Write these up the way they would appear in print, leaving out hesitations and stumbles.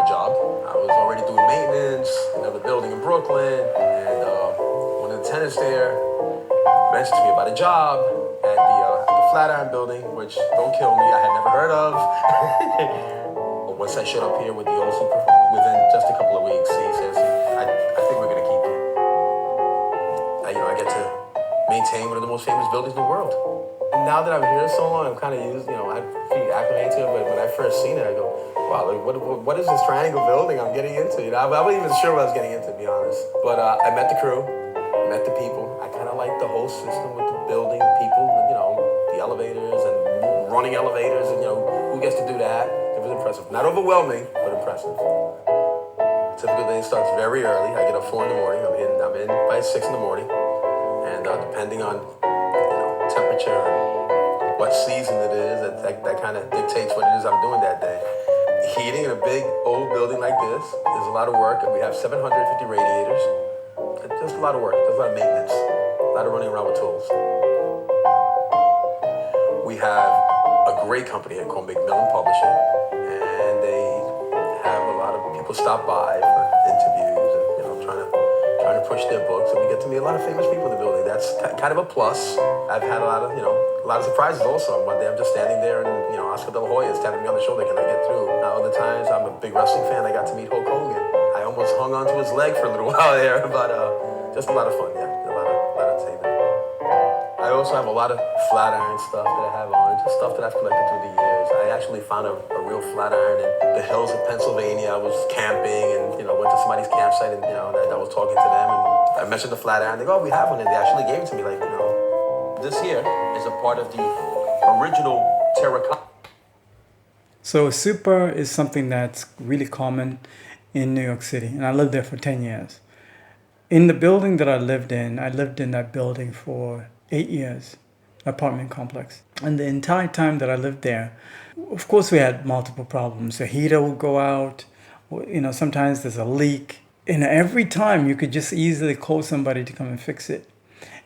job. I was already doing maintenance in another building in Brooklyn, and one of the tenants there mentioned to me about a job at the Flatiron building, which, don't kill me, I had never heard of. But once I showed up here with the old super, within just a couple of weeks, he says, I think we're going to keep you. I get to maintain one of the most famous buildings in the world. And now that I'm here so long, I'm kind of used, I feel acclimated to it, but when I first seen it, I go, wow, like, what is this triangle building I'm getting into? I wasn't even sure what I was getting into, to be honest. But I met the crew, met the people. I kind of like the whole system with the building, people, the elevators and running elevators, and, who gets to do that? It was impressive. Not overwhelming, but impressive. Typical day starts very early. I get up 4 in the morning. I'm in by 6 in the morning. And depending on temperature and what season it is, that kind of dictates what it is I'm doing that day. Heating in a big old building like this is a lot of work, and we have 750 radiators. It's just a lot of work. There's a lot of maintenance, a lot of running around with tools. We have a great company here called Macmillan Publishing, and they have a lot of people stop by for interviews and trying to push their books, and we get to meet a lot of famous people in the building. That's kind of a plus. I've had a lot of surprises also. One day I'm just standing there, and Oscar De La Hoya is tapping me on the shoulder. Can I get through? Other times I'm a big wrestling fan. I got to meet Hulk Hogan. I almost hung onto his leg for a little while there, but just a lot of fun. Yeah, a lot of entertainment. I also have a lot of Flatiron stuff that I have on, just stuff that I've collected through the years. I actually found a real Flatiron in the hills of Pennsylvania. I was camping and went to somebody's campsite, and I was talking to them, and I mentioned the Flatiron. They go, "Oh, we have one," and they actually gave it to me. Like, this here is a part of the original terracotta. So super is something that's really common in New York City, and I lived there for 10 years. In the building that I lived in that building for 8 years, apartment complex. And the entire time that I lived there, of course we had multiple problems. The heater would go out, sometimes there's a leak. And every time you could just easily call somebody to come and fix it,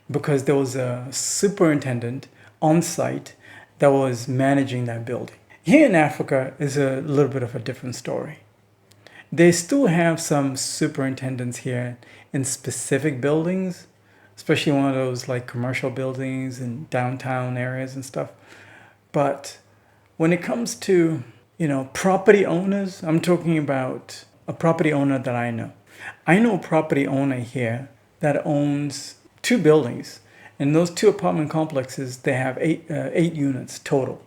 because there was a superintendent on site that was managing that building. Here in Africa is a little bit of a different story. They still have some superintendents here in specific buildings, especially one of those like commercial buildings in downtown areas and stuff. But when it comes to, property owners, I'm talking about a property owner that I know. I know a property owner here that owns 2 buildings. In those 2 apartment complexes, they have 8 units total.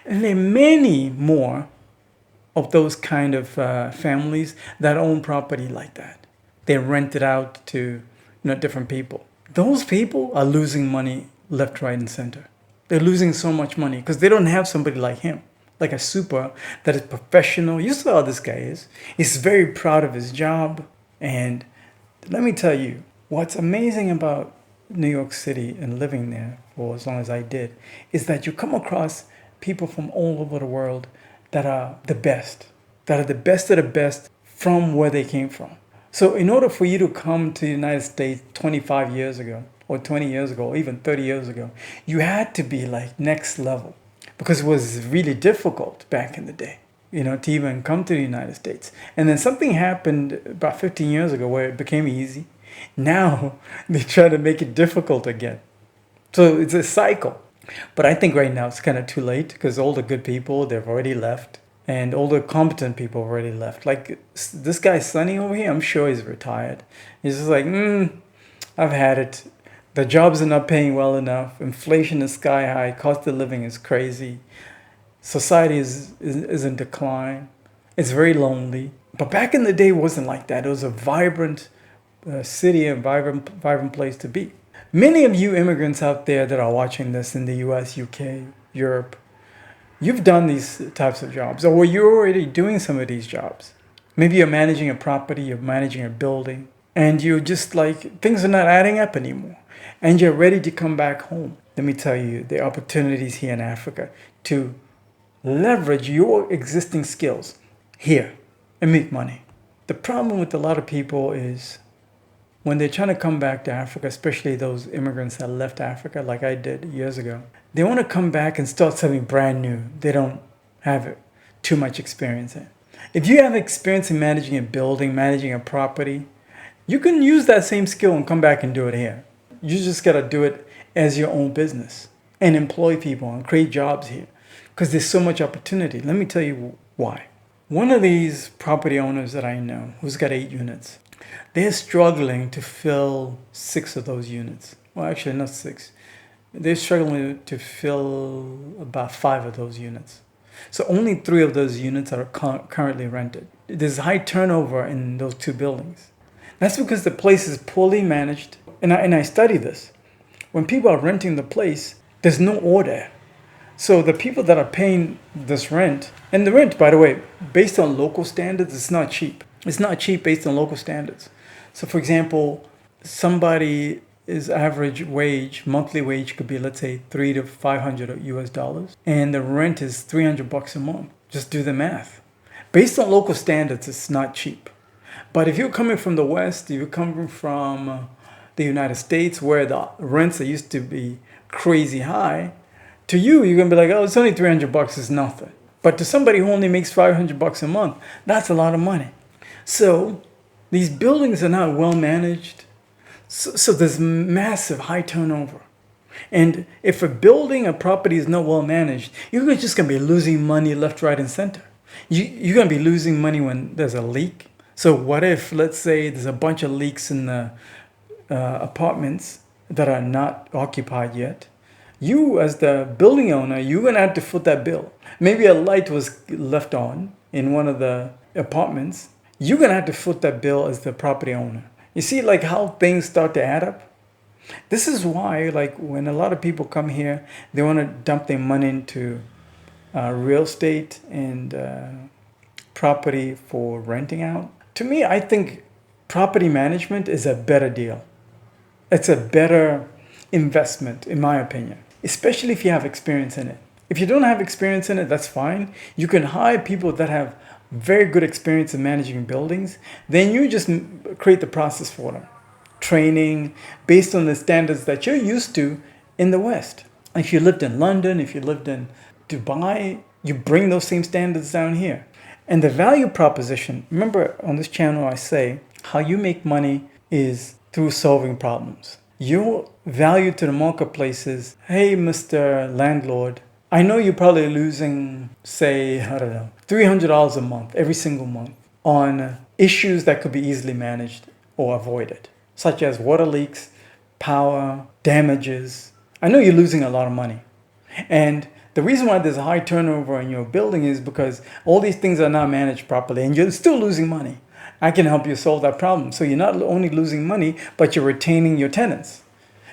And there are many more of those kind of families that own property like that. They rent it out to different people. Those people are losing money left, right, and center. They're losing so much money because they don't have somebody like him, like a super that is professional. You saw how this guy is. He's very proud of his job. And let me tell you, what's amazing about New York City and living there for as long as I did is that you come across people from all over the world that are the best of the best from where they came from. So in order for you to come to the United States 25 years ago, or 20 years ago, or even 30 years ago, you had to be like next level, because it was really difficult back in the day, to even come to the United States. And then something happened about 15 years ago where it became easy. Now they try to make it difficult again. So it's a cycle. But I think right now it's kind of too late, because all the good people, they've already left. And all the competent people have already left. Like this guy Sonny over here, I'm sure he's retired. He's just like, I've had it. The jobs are not paying well enough. Inflation is sky high. Cost of living is crazy. Society is in decline. It's very lonely. But back in the day, it wasn't like that. It was a vibrant city, a vibrant place to be. Many of you immigrants out there that are watching this in the US, UK, Europe, you've done these types of jobs, or you're already doing some of these jobs. Maybe you're managing a property, you're managing a building, and you're just like, things are not adding up anymore. And you're ready to come back home. Let me tell you, the opportunities here in Africa to leverage your existing skills here and make money. The problem with a lot of people is when they're trying to come back to Africa, especially those immigrants that left Africa like I did years ago, they want to come back and start something brand new. They don't have too much experience in. If you have experience in managing a building, managing a property, you can use that same skill and come back and do it here. You just got to do it as your own business and employ people and create jobs here because there's so much opportunity. Let me tell you why. One of these property owners that I know who's got 8 units, they're struggling to fill 6 of those units. Well, actually, not 6. They're struggling to fill about 5 of those units. So only 3 of those units are currently rented. There's high turnover in those 2 buildings. That's because the place is poorly managed. And I study this. When people are renting the place, there's no order. So the people that are paying this rent, and the rent, by the way, based on local standards, it's not cheap. It's not cheap based on local standards. So for example, somebody is average wage, monthly wage could be, let's say, $300 to $500 US, and the rent is $300 a month. Just do the math. Based on local standards, it's not cheap. But if you're coming from the West, if you're coming from the United States, where the rents are used to be crazy high, to you, you're gonna be like, oh, it's only $300, it's nothing. But to somebody who only makes $500 a month, that's a lot of money. So these buildings are not well managed. So there's massive high turnover. And if a building, a property is not well managed, you're just gonna be losing money left, right, and center. You're gonna be losing money when there's a leak. So what if, let's say, there's a bunch of leaks in the apartments that are not occupied yet? You, as the building owner, you're going to have to foot that bill. Maybe a light was left on in one of the apartments. You're going to have to foot that bill as the property owner. You see, like, how things start to add up? This is why, like, when a lot of people come here, they want to dump their money into real estate and property for renting out. To me, I think property management is a better deal. It's a better investment, in my opinion, especially if you have experience in it. If you don't have experience in it, that's fine. You can hire people that have very good experience in managing buildings. Then you just create the process for them. Training based on the standards that you're used to in the West. If you lived in London, if you lived in Dubai, you bring those same standards down here. And the value proposition, remember on this channel I say, how you make money is through solving problems. Your value to the marketplace is, hey, Mr. Landlord, I know you're probably losing, say, I don't know, $300 a month, every single month, on issues that could be easily managed or avoided, such as water leaks, power, damages. I know you're losing a lot of money. And the reason why there's a high turnover in your building is because all these things are not managed properly and you're still losing money. I can help you solve that problem. So you're not only losing money, but you're retaining your tenants.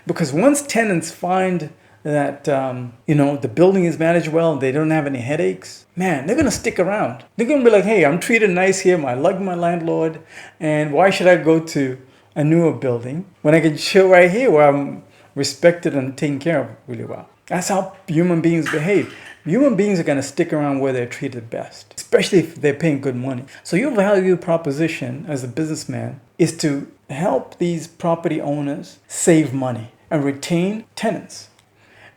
Because once tenants find that, the building is managed well, they don't have any headaches, man, they're going to stick around. They're going to be like, hey, I'm treated nice here. I like my landlord. And why should I go to a newer building when I can chill right here where I'm respected and taken care of really well? That's how human beings behave. Human beings are going to stick around where they're treated best, especially if they're paying good money. So your value proposition as a businessman is to help these property owners save money and retain tenants.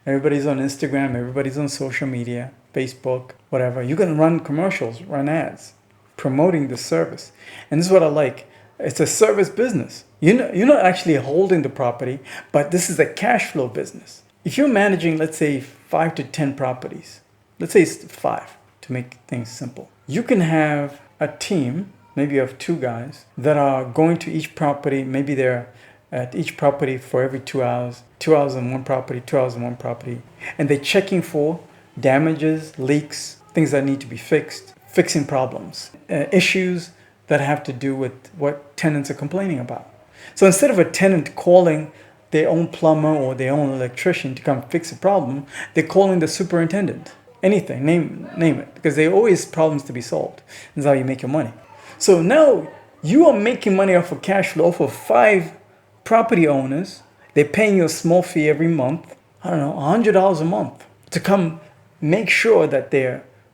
Everybody's on Instagram, everybody's on social media, Facebook, whatever. You're going to run commercials, run ads, promoting the service. And this is what I like. It's a service business. You're not actually holding the property, but this is a cash flow business. If you're managing, let's say, 5 to 10 properties, let's say it's 5 to make things simple, you can have a team, maybe of 2 guys, that are going to each property. Maybe they're at each property for every 2 hours, 2 hours on one property, 2 hours on one property, and they're checking for damages, leaks, things that need to be fixed, fixing problems, issues that have to do with what tenants are complaining about. So instead of a tenant calling their own plumber or their own electrician to come fix a problem, they're calling the superintendent. Anything, name it, because there are always problems to be solved. That's how you make your money. So now you are making money off of cash flow for 5 property owners. They're paying you a small fee every month, I don't know, $100 a month to come make sure that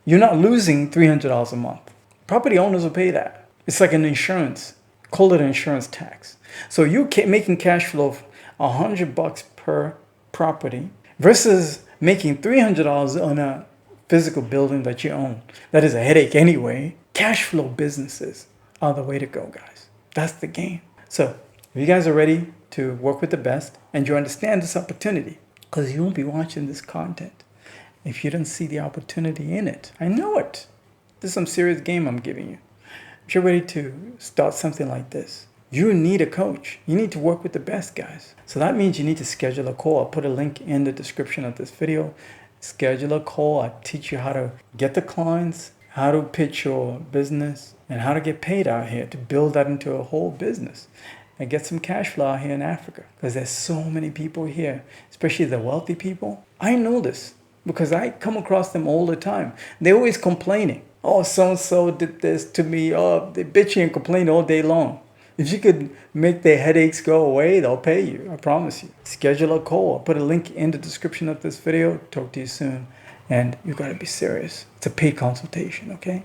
you're not losing $300 a month. Property owners will pay that. It's like an insurance. Call it an insurance tax. So you're making cash flow of $100 per property versus making $300 on a physical building that you own. That is a headache anyway. Cash flow businesses are the way to go, guys. That's the game. So if you guys are ready to work with the best and you understand this opportunity, because you won't be watching this content if you don't see the opportunity in it. I know it. This is some serious game I'm giving you. If you're ready to start something like this, you need a coach. You need to work with the best, guys. So that means you need to schedule a call. I'll put a link in the description of this video. Schedule a call. I teach you how to get the clients, how to pitch your business, and how to get paid out here to build that into a whole business and get some cash flow out here in Africa. Because there's so many people here, especially the wealthy people. I know this because I come across them all the time. They're always complaining. Oh, so-and-so did this to me. Oh, they bitching and complain all day long. If you could make their headaches go away, they'll pay you. I promise you. Schedule a call. I'll put a link in the description of this video. Talk to you soon. And you got to be serious. It's a paid consultation, okay?